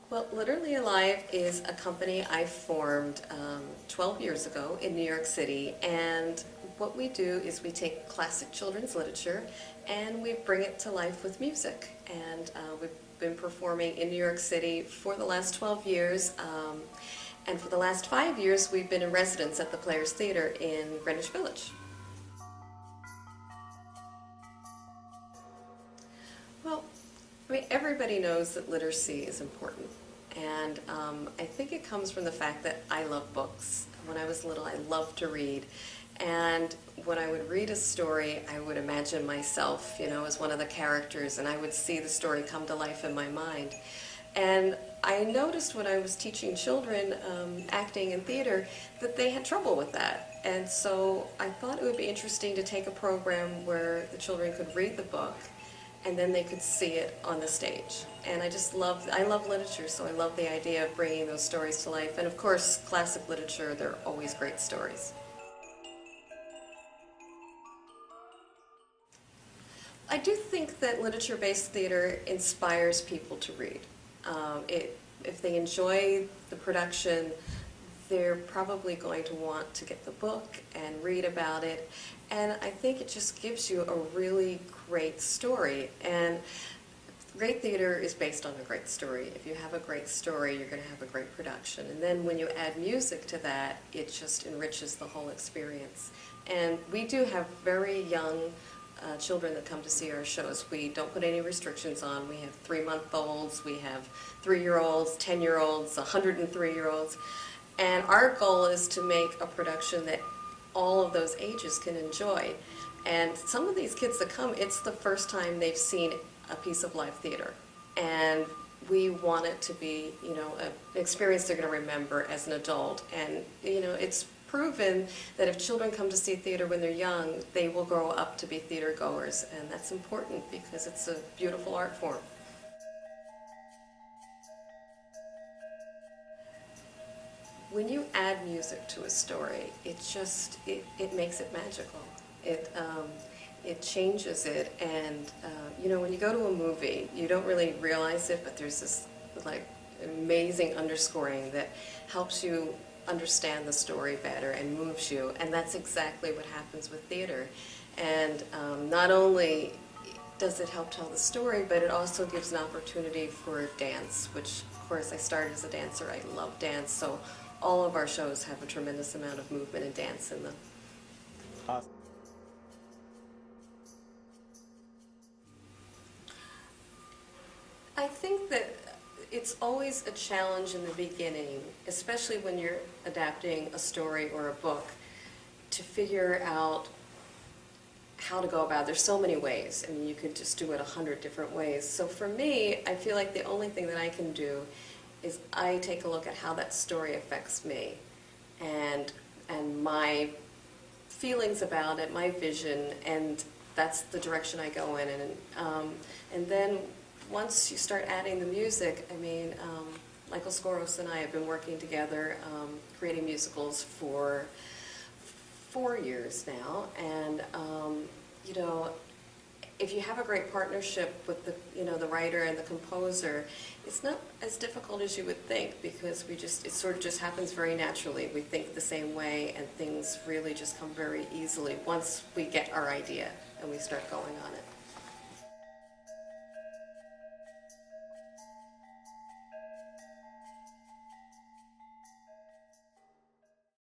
Well, Literally Alive is a company I formed 12 years ago in New York City, and what we do is we take classic children's literature and we bring it to life with music. And we've been performing in New York City for the last 12 years, and for the last 5 years we've been in residence at the Players Theater in Greenwich Village. Well, I mean, everybody knows that literacy is important, and I think it comes from the fact that I love books. When I was little, I loved to read, and when I would read a story, I would imagine myself, as one of the characters, and I would see the story come to life in my mind. And I noticed when I was teaching children acting and theater that they had trouble with that. And so I thought it would be interesting to take a program where the children could read the book and then they could see it on the stage. And I love literature, so I love the idea of bringing those stories to life. And of course, classic literature, they're always great stories. I do think that literature-based theater inspires people to read. If they enjoy the production, they're probably going to want to get the book and read about it. And I think it just gives you a really great story. And great theater is based on a great story. If you have a great story, you're going to have a great production. And then when you add music to that, it just enriches the whole experience. And we do have very young children that come to see our shows. We don't put any restrictions on. We have 3-month-olds, we have 3-year-olds, 10-year-olds, 103-year-olds. And our goal is to make a production that all of those ages can enjoy. And some of these kids that come, it's the first time they've seen a piece of live theater. And we want it to be, an experience they're going to remember as an adult. And, it's proven that if children come to see theater when they're young, they will grow up to be theater goers. And that's important because it's a beautiful art form. When you add music to a story, it makes it magical. It changes it, and when you go to a movie, you don't really realize it, but there's this amazing underscoring that helps you understand the story better and moves you, and that's exactly what happens with theater. And not only does it help tell the story, but it also gives an opportunity for dance, which of course I started as a dancer. I love dance, so all of our shows have a tremendous amount of movement and dance in them. Awesome. I think that it's always a challenge in the beginning, especially when you're adapting a story or a book, to figure out how to go about it. There's so many ways. I mean, you could just do it 100 different ways. So for me, I feel like the only thing that I can do is I take a look at how that story affects me and my feelings about it, my vision, and that's the direction I go in. And then once you start adding the music, I mean, Michael Skoros and I have been working together, creating musicals for 4 years now, and if you have a great partnership with the writer and the composer, it's not as difficult as you would think, because it sort of just happens very naturally. We think the same way, and things really just come very easily once we get our idea and we start going on it.